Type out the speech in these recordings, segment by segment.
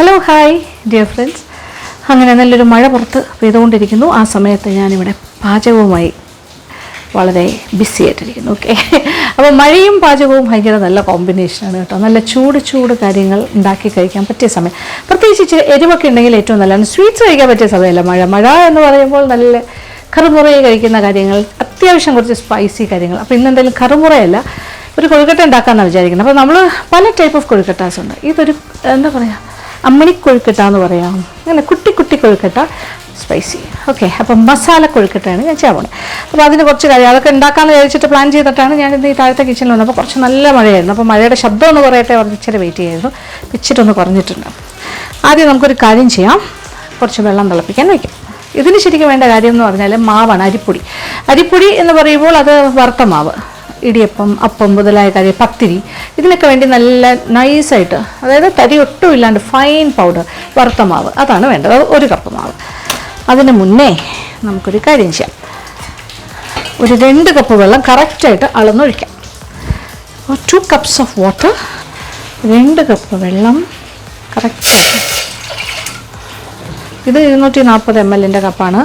Hello hi dear friends. അങ്ങനെ നല്ലൊരു മഴ പുറത്ത് പെയ്തുകൊണ്ടിരിക്കുന്നു. ആ സമയത്ത് ഞാനിവിടെ പാചകവുമായി വളരെ ബിസി ആയിട്ടിരിക്കുന്നു. ഓക്കെ, അപ്പോൾ മഴയും പാചകവും ഭയങ്കര നല്ല കോമ്പിനേഷനാണ് കേട്ടോ. നല്ല ചൂട് കാര്യങ്ങൾ ഉണ്ടാക്കി കഴിക്കാൻ പറ്റിയ സമയം, പ്രത്യേകിച്ച് ഇച്ചിരി എരിവൊക്കെ ഉണ്ടെങ്കിൽ ഏറ്റവും നല്ലതാണ്. സ്വീറ്റ്സ് കഴിക്കാൻ പറ്റിയ സമയമല്ല മഴ എന്ന് പറയുമ്പോൾ നല്ല കറുമുറയെ കഴിക്കുന്ന കാര്യങ്ങൾ, അത്യാവശ്യം കുറച്ച് സ്പൈസി കാര്യങ്ങൾ. അപ്പോൾ ഇന്നെന്തായാലും കറുമുറയല്ല, ഒരു കൊഴുക്കട്ട ഉണ്ടാക്കാമെന്നാണ് വിചാരിക്കുന്നത്. അപ്പോൾ നമ്മൾ പല ടൈപ്പ് ഓഫ് കൊഴുക്കട്ടാസ് ഉണ്ട്. ഇതൊരു എന്താ പറയുക, അമ്മിണി കൊഴുക്കട്ട എന്ന് പറയാം. അങ്ങനെ കുട്ടി കൊഴുക്കട്ട സ്പൈസി. ഓക്കെ, അപ്പം മസാല കൊഴുക്കട്ടയാണ് ഞാൻ ചെയ്യാൻ പോകുന്നത്. അപ്പോൾ അതിന് കുറച്ച് കാര്യം അതൊക്കെ ഉണ്ടാക്കാമെന്ന് വിചാരിച്ചിട്ട് പ്ലാൻ ചെയ്തിട്ടാണ് ഞാനിന്ന് ഈ താഴത്തെ കിച്ചണിൽ വന്നപ്പോൾ കുറച്ച് നല്ല മഴയായിരുന്നു. അപ്പോൾ മഴയുടെ ശബ്ദം ഒന്ന് കുറയട്ടെ പറഞ്ഞ് ഇച്ചിരി വെയിറ്റ് ചെയ്യായിരുന്നു. ഇച്ചിട്ടൊന്ന് കുറഞ്ഞിട്ടുണ്ട്. ആദ്യം നമുക്കൊരു കാര്യം ചെയ്യാം, കുറച്ച് വെള്ളം തിളപ്പിക്കാൻ വയ്ക്കാം. ഇതിന് ശരിക്കും വേണ്ട കാര്യം എന്ന് പറഞ്ഞാൽ മാവാണ്, അരിപ്പൊടി എന്ന് പറയുമ്പോൾ അത് വറുത്ത മാവ്, ഇടിയപ്പം, അപ്പം മുതലായ കാര്യം, പത്തിരി, ഇതിനൊക്കെ വേണ്ടി നല്ല നൈസായിട്ട്, അതായത് തരി ഒട്ടും ഇല്ലാണ്ട് ഫൈൻ പൗഡർ വറുത്ത മാവ്, അതാണ് വേണ്ടത്. 1 കപ്പ് മാവ്. അതിന് മുന്നേ നമുക്കൊരു കാര്യം ചെയ്യാം, ഒരു 2 കപ്പ് വെള്ളം കറക്റ്റായിട്ട് അളന്നൊഴിക്കാം. 2 കപ്സ് ഓഫ് വാട്ടർ, 2 കപ്പ് വെള്ളം കറക്റ്റായിട്ട്. ഇത് 240 ml കപ്പാണ്.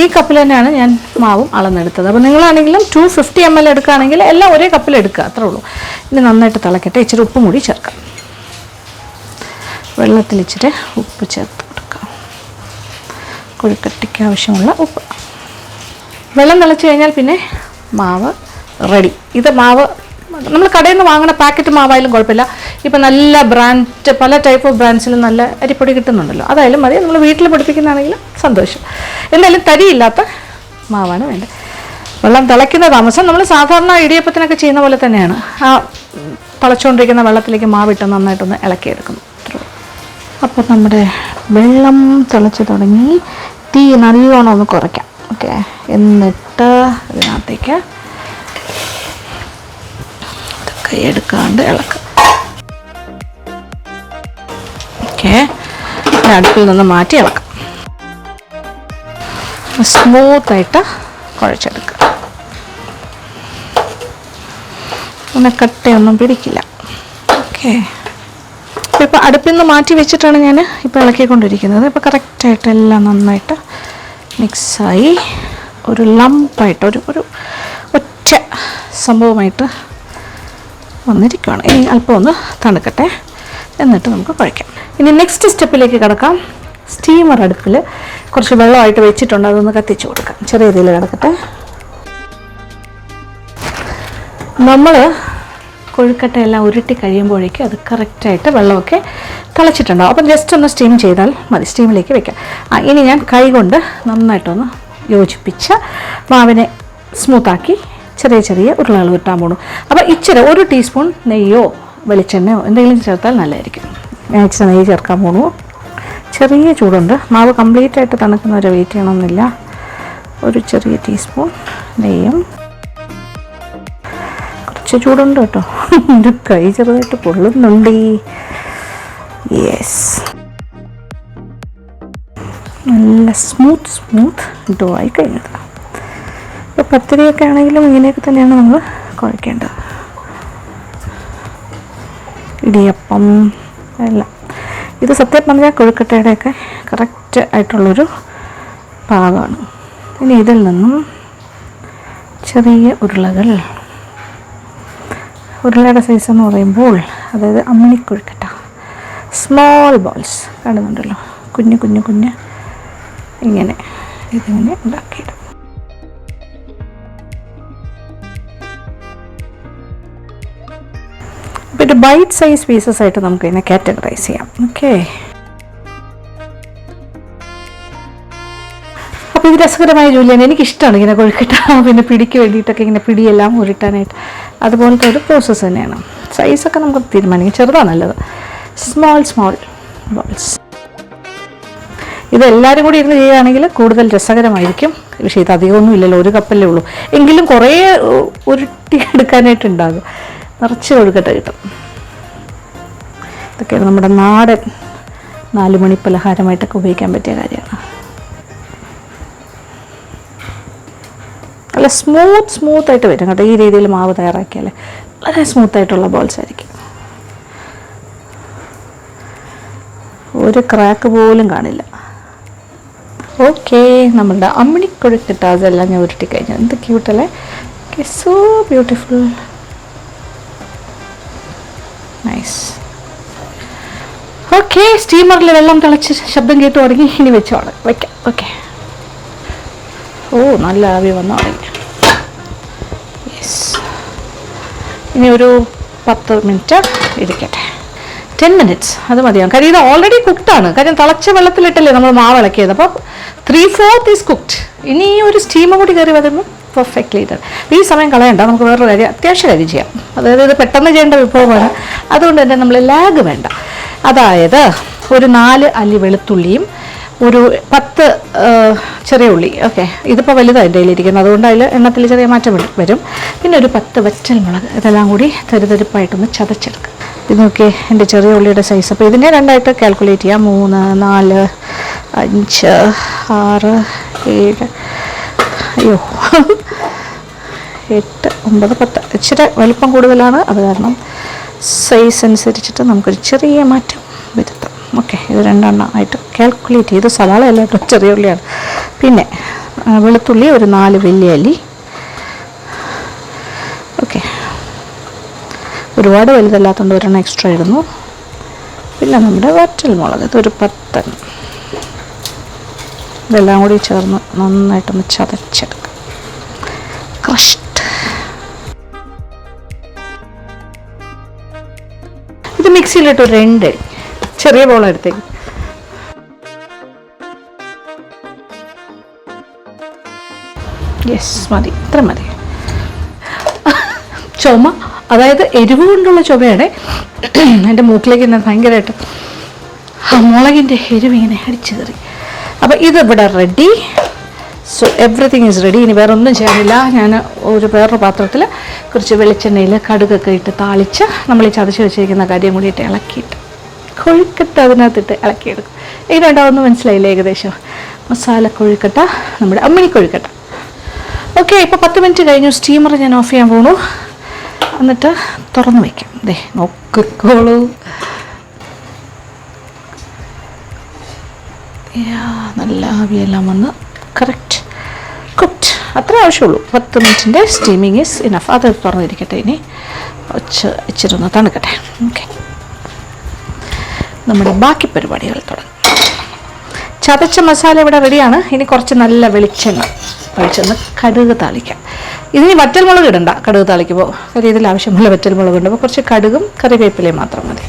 ഈ കപ്പിൽ തന്നെയാണ് ഞാൻ മാവും അളന്നെടുത്തത്. അപ്പോൾ നിങ്ങളാണെങ്കിലും 250 ml എടുക്കുകയാണെങ്കിൽ എല്ലാം ഒരേ കപ്പിൽ എടുക്കുക, അത്രേ ഉള്ളൂ. ഇനി നന്നായിട്ട് തിളക്കട്ടെ. ഇച്ചിരി ഉപ്പും കൂടി ചേർക്കാം. വെള്ളത്തിൽ ഇച്ചിരി ഉപ്പ് ചേർത്ത് കൊടുക്കാം, കൊഴുക്കട്ടയ്ക്ക് ആവശ്യമുള്ള ഉപ്പ്. വെള്ളം തിളച്ച് കഴിഞ്ഞാൽ പിന്നെ മാവ് റെഡി. ഇത് മാവ് നമ്മൾ കടയിൽ നിന്ന് വാങ്ങുന്ന പാക്കറ്റ് മാവായാലും കുഴപ്പമില്ല. ഇപ്പം നല്ല ബ്രാൻഡ്, പല ടൈപ്പ് ഓഫ് ബ്രാൻഡ്സിലും നല്ല അരിപ്പൊടി കിട്ടുന്നുണ്ടല്ലോ, അതായാലും മതി. നമ്മൾ വീട്ടിൽ പഠിപ്പിക്കുന്നതാണെങ്കിലും സന്തോഷം. എന്തായാലും തരിയില്ലാത്ത മാവാണ് വേണ്ടത്. വെള്ളം തിളയ്ക്കുന്ന താമസം നമ്മൾ സാധാരണ ഇടിയപ്പത്തിനൊക്കെ ചെയ്യുന്ന പോലെ തന്നെയാണ്. ആ തിളച്ചുകൊണ്ടിരിക്കുന്ന വെള്ളത്തിലേക്ക് മാവിട്ട് നന്നായിട്ടൊന്ന് ഇളക്കിയെടുക്കുന്നു. അപ്പോൾ നമ്മുടെ വെള്ളം തിളച്ച് തുടങ്ങി. തീ നല്ലോണം ഒന്ന് കുറയ്ക്കാം. ഓക്കെ, എന്നിട്ട് ഇതിനകത്തേക്ക് എടുക്കാണ്ട് ഇളക്കുക. ഓക്കെ, അടുപ്പിൽ നിന്ന് മാറ്റി ഇളക്കാം. സ്മൂത്തായിട്ട് കുഴച്ചെടുക്കുക. അങ്ങനെ കട്ടയൊന്നും പിടിക്കില്ല. ഓക്കെ, ഇപ്പോൾ അടുപ്പിൽ നിന്ന് മാറ്റി വെച്ചിട്ടാണ് ഞാൻ ഇപ്പോൾ ഇളക്കിക്കൊണ്ടിരിക്കുന്നത്. ഇപ്പോൾ കറക്റ്റായിട്ട് എല്ലാം നന്നായിട്ട് മിക്സായി ഒരു ലംപായിട്ട് ഒരു ഒറ്റ സംഭവമായിട്ട് വന്നിരിക്കുകയാണ്. ഇനി അല്പം ഒന്ന് തണുക്കട്ടെ, എന്നിട്ട് നമുക്ക് കുഴയ്ക്കാം. ഇനി നെക്സ്റ്റ് സ്റ്റെപ്പിലേക്ക് കിടക്കാം. സ്റ്റീമർ അടുപ്പിൽ കുറച്ച് വെള്ളമായിട്ട് വെച്ചിട്ടുണ്ട്, അതൊന്ന് കത്തിച്ച് കൊടുക്കാം. ചെറിയ രീതിയിൽ കിടക്കട്ടെ. നമ്മൾ കൊഴുക്കട്ടയെല്ലാം ഉരുട്ടി കഴിയുമ്പോഴേക്കും അത് കറക്റ്റായിട്ട് വെള്ളമൊക്കെ തിളച്ചിട്ടുണ്ടാവും. അപ്പം ജസ്റ്റ് ഒന്ന് സ്റ്റീം ചെയ്താൽ മതി. സ്റ്റീമിലേക്ക് വെക്കാം. ഇനി ഞാൻ കൈ കൊണ്ട് നന്നായിട്ടൊന്ന് യോജിപ്പിച്ച് മാവിനെ സ്മൂത്താക്കി ചെറിയ ഉരുളകൾ കിട്ടാൻ പോകണം. അപ്പോൾ ഇച്ചിരി 1 ടീസ്പൂൺ നെയ്യോ വെളിച്ചെണ്ണയോ എന്തെങ്കിലും ചേർത്താൽ നല്ലതായിരിക്കും. ഞാൻ ഇച്ചിരി നെയ്യ് ചേർക്കാൻ പോകണു. ചെറിയ ചൂടുണ്ട്, മാവ് കംപ്ലീറ്റ് ആയിട്ട് തണുക്കുന്നവരെ വെയിറ്റ് ചെയ്യണമെന്നില്ല. ഒരു ചെറിയ ടീസ്പൂൺ നെയ്യും. കുറച്ച് ചൂടുണ്ട് കേട്ടോ, എൻ്റെ കൈ ചെറുതായിട്ട് പൊള്ളുന്നുണ്ട്. യെസ്, നല്ല സ്മൂത്ത് ഡോ ആയി കഴിഞ്ഞത്. ഇപ്പോൾ പത്തിരിയൊക്കെ ആണെങ്കിലും ഇങ്ങനെയൊക്കെ തന്നെയാണ് നമ്മൾ കുഴക്കേണ്ടത്. ഇടിയപ്പം എല്ലാം ഇത് സത്യം പറഞ്ഞാൽ കൊഴുക്കട്ടയുടെയൊക്കെ കറക്റ്റ് ആയിട്ടുള്ളൊരു പാകമാണ്. ഇനി ഇതിൽ നിന്നും ചെറിയ ഉരുളയുടെ സൈസ് എന്ന് പറയുമ്പോൾ, അതായത് അമ്മിണി കൊഴുക്കട്ട സ്മോൾ ബോൾസ് കാണുന്നുണ്ടല്ലോ, കുഞ്ഞ് ഇതിങ്ങനെ ഉണ്ടാക്കിയിടും. അപ്പോൾ ഇത് ബൈറ്റ് സൈസ് പീസസ് ആയിട്ട് നമുക്ക് ഇതിനെ കാറ്റഗറൈസ് ചെയ്യാം. ഓക്കെ, അപ്പോൾ ഇത് രസകരമായ ജോലിയാണ്. എനിക്കിഷ്ടമാണ് ഇങ്ങനെ കൊഴുക്കട്ട, പിന്നെ പിടിക്ക് വേണ്ടിയിട്ടൊക്കെ ഇങ്ങനെ പിടിയെല്ലാം ഉരുട്ടാനായിട്ട്. അതുപോലത്തെ ഒരു പ്രോസസ്സ് തന്നെയാണ്. സൈസൊക്കെ നമുക്ക് തീരുമാനിക്കാം, ചെറുതാണ് നല്ലത്. Small balls. ഇതെല്ലാവരും കൂടി ഇരുന്ന് ചെയ്യുകയാണെങ്കിൽ കൂടുതൽ രസകരമായിരിക്കും. പക്ഷേ ഇത് അധികമൊന്നും ഇല്ലല്ലോ, 1 കപ്പല്ലേ ഉള്ളൂ. എങ്കിലും കുറേ ഉരുട്ടി എടുക്കാനായിട്ടുണ്ടാകും. നിറച്ച് കൊഴുക്കട്ട കിട്ടും. ഇതൊക്കെയാണ് നമ്മുടെ നാടൻ 4 മണി പലഹാരമായിട്ടൊക്കെ ഉപയോഗിക്കാൻ പറ്റിയ കാര്യമാണ്. നല്ല സ്മൂത്തായിട്ട് വരും കേട്ടോ. ഈ രീതിയിൽ മാവ് തയ്യാറാക്കിയാൽ വളരെ സ്മൂത്തായിട്ടുള്ള ബോൾസ് ആയിരിക്കും. ഒരു ക്രാക്ക് പോലും കാണില്ല. ഓക്കെ, നമ്മളുടെ അമ്മിണി കൊഴുക്കട്ട അതെല്ലാം ഞാൻ ഉരുട്ടി കഴിഞ്ഞു. എന്ത് ക്യൂട്ടല്ലേ. Okay, so beautiful, nice. Okay, സ്റ്റീമറിൽ വെള്ളം തിളച്ച് ശബ്ദം കേട്ട് തുടങ്ങി. ഇനി വെച്ചോളാം, വയ്ക്കാം. ഓക്കെ, ഓ നല്ല ആവി വന്നു തുടങ്ങി. യെസ്, ഇനി ഒരു 10 മിനിറ്റ് ഇരിക്കട്ടെ. 10 minutes അത് മതിയാവും. കാര്യം ഇത് ഓൾറെഡി കുക്ക്ഡാണ്. കാര്യം തിളച്ച വെള്ളത്തിലിട്ടല്ലേ നമ്മൾ മാവ് ഇളക്കിയത്. അപ്പോൾ 3/4 ഈസ് കുക്ക്ഡ്. ഇനി ഒരു സ്റ്റീമ കൂടി കയറി വരുമ്പോൾ പെർഫെക്റ്റ്ലി ഇത്. ഈ സമയം കളയണ്ട, നമുക്ക് വേറൊരു കാര്യം, അത്യാവശ്യ കാര്യം ചെയ്യാം. അതായത് ഇത് പെട്ടെന്ന് ചെയ്യേണ്ട വിഭവമാണ്. അതുകൊണ്ട് തന്നെ നമ്മൾ ലാഗ് വേണ്ട. അതായത് ഒരു 4 അല്ലി വെളുത്തുള്ളിയും ഒരു 10 ചെറിയ ഉള്ളി. ഓക്കെ, ഇതിപ്പോൾ വലുതാണ് എൻ്റെ കയ്യിലിരിക്കുന്നത്, അതുകൊണ്ട് അതിൽ എണ്ണത്തിൽ ചെറിയ മാറ്റം വരും. പിന്നെ ഒരു 10 വറ്റൽമുളക്, ഇതെല്ലാം കൂടി തരിതരിപ്പായിട്ടൊന്ന് ചതച്ചെടുക്കുക. ഇത് നോക്കിയേ, എൻ്റെ ചെറിയ ഉള്ളിയുടെ സൈസ്. അപ്പോൾ ഇതിനെ 2ആയിട്ട് കാൽക്കുലേറ്റ് ചെയ്യാം. 3, 4, 5, 6, 7, അയ്യോ 8, 9, 10. ഇച്ചിരി വലിപ്പം കൂടുതലാണ്, അത് കാരണം സൈസ് അനുസരിച്ചിട്ട് നമുക്കൊരു ചെറിയ മാറ്റം വരുത്താം. ഓക്കെ, ഇത് 2 ആയിട്ട് കാൽക്കുലേറ്റ് ചെയ്ത്. സവാള എല്ലാം ചെറിയ ഉള്ളിയാണ്. പിന്നെ വെളുത്തുള്ളി ഒരു 4 വലിയ അല്ലി. ഓക്കെ, ഒരുപാട് വലുതല്ലാത്തതുകൊണ്ട് ഒരെണ്ണം എക്സ്ട്രാ ഇടുന്നു. പിന്നെ നമ്മുടെ വറ്റൽമുളക് ഇതൊരു 10. ഇതെല്ലാം കൂടി ചേർന്ന് നന്നായിട്ടൊന്ന് ചതച്ചെടുക്കുക. ക്രഷ്ഡ്. ഇത് മിക്സിയിലിട്ട് 2 ചെറിയ ബോളെടുത്തേക്ക്. യെസ്, മതി, ഇത്ര മതി. ചുമ, അതായത് എരിവ് കൊണ്ടുള്ള ചുമയാണ്. എൻ്റെ മൂക്കിലേക്ക് തന്നെ ഭയങ്കരമായിട്ട് മുളകിൻ്റെ എരിവ് ഇങ്ങനെ അടിച്ചു കയറി. അപ്പോൾ ഇതിവിടെ ready. So everything is ready. ഇനി വേറെ ഒന്നും ചെയ്യാനില്ല. ഞാൻ വേറൊരു പാത്രത്തിൽ കുറച്ച് വെളിച്ചെണ്ണയിൽ കടുകൊക്കെ ഇട്ട് താളിച്ച് നമ്മൾ ഈ ചതച്ച് വെച്ചിരിക്കുന്ന കാര്യം കൂടി ഇട്ട് ഇളക്കിയിട്ട് കൊഴുക്കട്ട അതിനകത്തിട്ട് ഇളക്കിയെടുക്കും. ഇതിനുണ്ടാവുമെന്ന് മനസ്സിലായില്ലേ ഏകദേശം? മസാല കൊഴുക്കട്ട, നമ്മുടെ അമ്മിണി കൊഴുക്കട്ട. ഓക്കെ, ഇപ്പോൾ 10 മിനിറ്റ് കഴിഞ്ഞു. സ്റ്റീമർ ഞാൻ ഓഫ് ചെയ്യാൻ പോണു. എന്നിട്ട് തുറന്ന് വയ്ക്കാം. ദേ നോക്കിക്കോളൂ. നല്ല ആവിയെല്ലാം വന്ന് കറക്റ്റ് കുക്ക്ഡ്. അത്രേ ആവശ്യമുള്ളൂ. 10 മിനിറ്റിൻ്റെ സ്റ്റീമിങ് ഈസ് ഇനഫ്. അത് തുറന്നിരിക്കട്ടെ. ഇനി ഇച്ചിരി ഒന്ന് തണുക്കട്ടെ. ഓക്കെ, നമ്മുടെ ബാക്കി പരിപാടികൾ തുടങ്ങും. ചതച്ച മസാല ഇവിടെ റെഡിയാണ്. ഇനി കുറച്ച് നല്ല വെളിച്ചെണ്ണ ഒഴിച്ചൊന്ന് കടുക് താളിക്കാം. ഇതിന് വറ്റൽമുളക് ഇടണ്ട കടുക് താളിക്കുമ്പോൾ. കാര്യം ഇതിൽ ആവശ്യമുള്ള വറ്റൽമുളക് ഉണ്ട്. അപ്പോൾ കുറച്ച് കടുകും കറിവേപ്പിലയും മാത്രം മതി.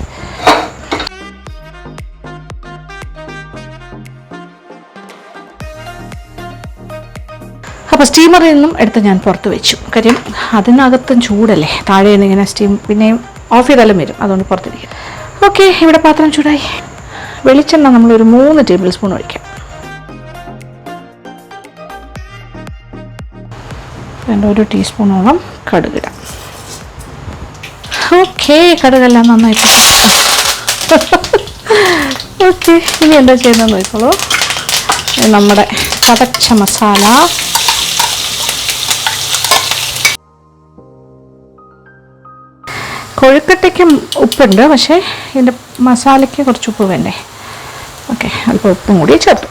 അപ്പോൾ സ്റ്റീമറിൽ നിന്നും എടുത്ത് ഞാൻ പുറത്ത് വെച്ചു. കാര്യം അതിനകത്തും ചൂടല്ലേ, താഴെ നിന്ന് ഇങ്ങനെ സ്റ്റീം പിന്നെയും ഓഫ് ചെയ്താലും വരും, അതുകൊണ്ട് പുറത്തിരിക്കും. ഓക്കെ, ഇവിടെ പാത്രം ചൂടായി. വെളിച്ചെണ്ണ നമ്മളൊരു 3 ടേബിൾ സ്പൂൺ ഒഴിക്കാം. രണ്ട് 1 ടീസ്പൂണോളം കടുകിടാം. ഓക്കെ, കടുകെല്ലാം നന്നായി ഓക്കെ, ഇനി എന്താ ചെയ്യുന്നത് നോക്കിക്കോളൂ. നമ്മുടെ ചതച്ച മസാല, കൊഴുക്കട്ടയ്ക്കും ഉപ്പുണ്ട്, പക്ഷേ ഇതിൻ്റെ മസാലയ്ക്ക് കുറച്ച് ഉപ്പ് വേണ്ടേ. ഓക്കെ, അല്പം ഉപ്പും കൂടി ചേർത്തു.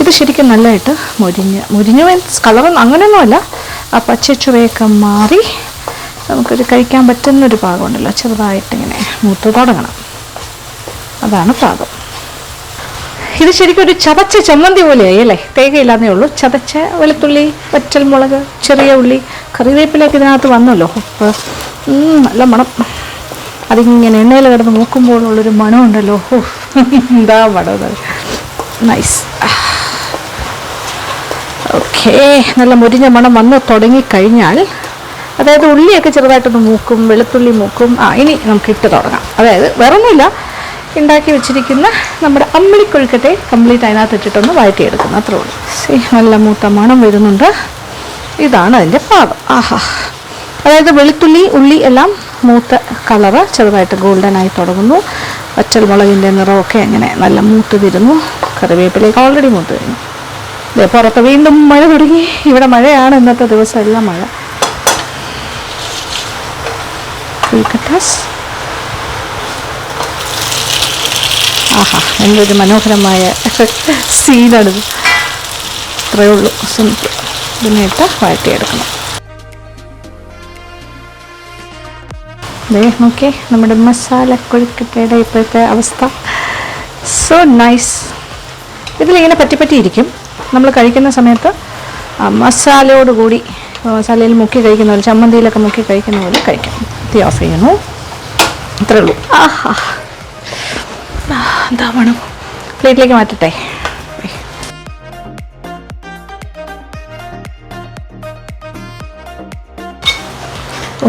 ഇത് ശരിക്കും നല്ലതായിട്ട് മുരിഞ്ഞു കളറൊന്നും അങ്ങനെയൊന്നുമല്ല, ആ പച്ചച്ചുവയൊക്കെ മാറി നമുക്കൊരു കഴിക്കാൻ പറ്റുന്നൊരു പാകമുണ്ടല്ലോ, ചെറുതായിട്ടിങ്ങനെ മൂത്ത് തുടങ്ങണം. അതാണ് പാകം. ഇത് ശരിക്കും ഒരു ചതച്ച ചമ്മന്തി പോലെയായി അല്ലേ. തേങ്ങയില്ലാന്നേ ഉള്ളൂ. ചതച്ച വെളുത്തുള്ളി, വറ്റൽമുളക്, ചെറിയ ഉള്ളി, കറിവേപ്പിലൊക്കെ ഇതിനകത്ത് വന്നല്ലോ. ഉപ്പ്, നല്ല മണം. അതിങ്ങനെ എണ്ണയിൽ കിടന്ന് നോക്കുമ്പോഴുള്ളൊരു മണമുണ്ടല്ലോ. എന്താ മണം. നൈസ്. ഓക്കെ, നല്ല മുരിഞ്ഞ മണം വന്ന് തുടങ്ങിക്കഴിഞ്ഞാൽ, അതായത് ഉള്ളിയൊക്കെ ചെറുതായിട്ടൊന്ന് മൂക്കും, വെളുത്തുള്ളി മൂക്കും. ഇനി നമുക്ക് ഇട്ട് തുടങ്ങാം. അതായത് വേറൊന്നുമില്ല, ഉണ്ടാക്കി വെച്ചിരിക്കുന്ന നമ്മുടെ അമ്മിണി കൊഴുക്കട്ടെ കംപ്ലീറ്റ് അതിനകത്ത് ഇട്ടിട്ടൊന്ന് വഴറ്റിയെടുക്കുന്നു, അത്രേ ഉള്ളൂ. നല്ല മൂത്ത മണം വരുന്നുണ്ട്. ഇതാണ് അതിൻ്റെ പാകം. ആഹാ, അതായത് വെളുത്തുള്ളി, ഉള്ളി എല്ലാം മൂത്ത കളറ് ചെറുതായിട്ട് ഗോൾഡനായി തുടങ്ങുന്നു. വറ്റൽമുളകിൻ്റെ നിറമൊക്കെ അങ്ങനെ നല്ല മൂത്ത് വരുന്നു. കറിവേപ്പിലേക്ക് ഓൾറെഡി മൂത്ത് വരുന്നു. പുറത്ത് വീണ്ടും മഴ തുടങ്ങി. ഇവിടെ മഴയാണ് ഇന്നത്തെ ദിവസം, എല്ലാം മഴ. കൊഴുക്കട്ടാസ് ആഹാ, എന്തൊരു മനോഹരമായ സീനാണിത്. ഇത്രയേ ഉള്ളൂ, സിമ്പിൾ. ഇതിനായിട്ട് വഴറ്റിയെടുക്കണം. നോക്കേ നമ്മുടെ മസാല കൊഴുക്കട്ടയുടെ ഇപ്പോഴത്തെ അവസ്ഥ. So nice. ഇതിലിങ്ങനെ പറ്റിയിരിക്കും. നമ്മൾ കഴിക്കുന്ന സമയത്ത് മസാലയോടുകൂടി, മസാലയിൽ മുക്കി കഴിക്കുന്ന പോലെ, ചമ്മന്തിയിലൊക്കെ മുക്കി കഴിക്കുന്ന പോലെ കഴിക്കാം. തീ ഓഫ് ചെയ്യണു. ഇത്രേ ഉള്ളൂ. ആഹാ, എന്താ വേണം. പ്ലേറ്റിലേക്ക് മാറ്റട്ടെ.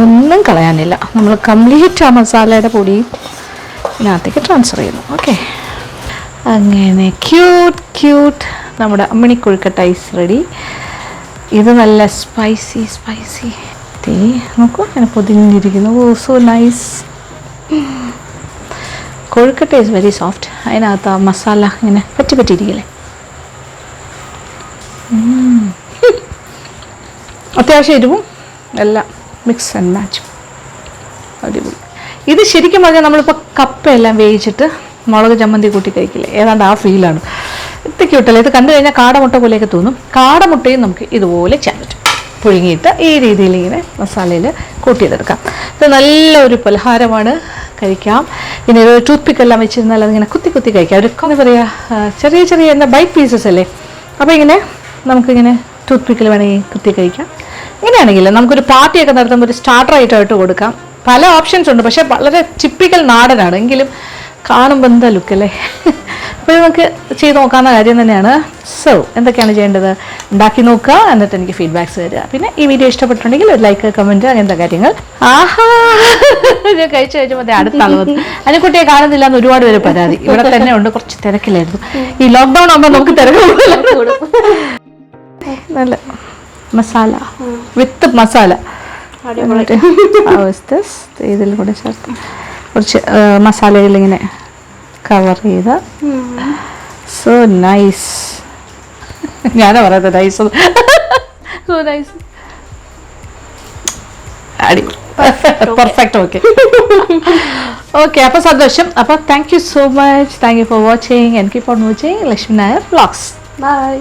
ഒന്നും കളയാനില്ല. നമ്മൾ കംപ്ലീറ്റ് ആ മസാലയുടെ പൊടിയും ഇതിനകത്തേക്ക് ട്രാൻസ്ഫർ ചെയ്യുന്നു. ഓക്കെ, അങ്ങനെ ക്യൂട്ട് നമ്മുടെ അമ്മിണി കൊഴുക്കട്ട ഈസ് റെഡി. ഇത് നല്ല സ്പൈസി ടീ. നോക്കൂ, അങ്ങനെ പൊതിഞ്ഞിരിക്കുന്നു. Oh, so nice. Kozhukkatta is very soft. അതിനകത്ത് ആ മസാല ഇങ്ങനെ പറ്റിയിരിക്കില്ലേ. അത്യാവശ്യം എരിവും എല്ലാം മിക്സ് ആൻഡ് മാച്ച്. അടിപൊളി. ഇത് ശരിക്കും പറഞ്ഞാൽ നമ്മളിപ്പോൾ കപ്പയെല്ലാം വേവിച്ചിട്ട് മുളക് ചമ്മന്തി കൂട്ടി കഴിക്കില്ലേ, ഏതാണ്ട് ആ ഫീലാണ്. ഇത് ക്യൂട്ടല്ലേ. ഇത് കണ്ടു കഴിഞ്ഞാൽ കാടമുട്ട പോലെയൊക്കെ തോന്നും. കാടമുട്ടയും നമുക്ക് ഇതുപോലെ ചെയ്യാൻ പറ്റും. പുഴുങ്ങിയിട്ട് ഈ രീതിയിൽ ഇങ്ങനെ മസാലയിൽ കൂട്ടിയതെടുക്കാം. ഇത് നല്ലൊരു പലഹാരമാണ്, കഴിക്കാം. പിന്നെ ഒരു ടൂത്ത് പിക്കെല്ലാം വെച്ചിരുന്നാൽ അതിങ്ങനെ കുത്തി കഴിക്കാം. ഒരു എന്താ പറയുക, ചെറിയ എന്താ ബൈറ്റ് പീസസ് അല്ലേ. അപ്പോൾ ഇങ്ങനെ നമുക്കിങ്ങനെ ടൂത്ത് പിക്കിൽ വേണമെങ്കിൽ കുത്തി കഴിക്കാം. ഇങ്ങനെയാണെങ്കിലും നമുക്കൊരു പാർട്ടിയൊക്കെ നടത്തുമ്പോൾ ഒരു സ്റ്റാർട്ടർ ആയിട്ട് കൊടുക്കാം. പല ഓപ്ഷൻസ് ഉണ്ട്, പക്ഷേ വളരെ ടിപ്പിക്കൽ നാടനാണ്. എങ്കിലും കാണുമ്പോൾ എന്താ ലുക്കല്ലേ. അപ്പോൾ നമുക്ക് ചെയ്ത് നോക്കാവുന്ന കാര്യം തന്നെയാണ്. സോ എന്തൊക്കെയാണ് ചെയ്യേണ്ടത്, ഉണ്ടാക്കി നോക്കുക, എന്നിട്ട് എനിക്ക് ഫീഡ്ബാക്ക്സ് തരിക. പിന്നെ ഈ വീഡിയോ ഇഷ്ടപ്പെട്ടിട്ടുണ്ടെങ്കിൽ ഒരു ലൈക്ക്, കമൻറ്റ്, അങ്ങനത്തെ കാര്യങ്ങൾ. ആഹാ, ഞാൻ കഴിച്ചപ്പോൾ അടുത്ത അളവ് അതിനെക്കുട്ടിയെ കാണുന്നില്ല എന്ന് ഒരുപാട് പേര് പരാതി. ഇവിടെ തന്നെ ഉണ്ട്, കുറച്ച് തിരക്കിലായിരുന്നു. ഈ ലോക്ക്ഡൗൺ ആകുമ്പോൾ നമുക്ക് തിരക്ക് നല്ല മസാല വിത്ത് മസാല. ഇതിൽ കൂടെ ചേർത്ത് കുറച്ച് മസാലയിൽ ഇങ്ങനെ കവർ ചെയ്ത്. So nice. ഞാനാ പറയുന്നത് നൈസ്. So nice. അടിപൊളി, പെർഫെക്റ്റ്. ഓക്കെ, അപ്പോൾ സന്തോഷം. അപ്പോൾ thank you so much. Thank you for watching and keep on watching Lakshmi Nair vlogs. By.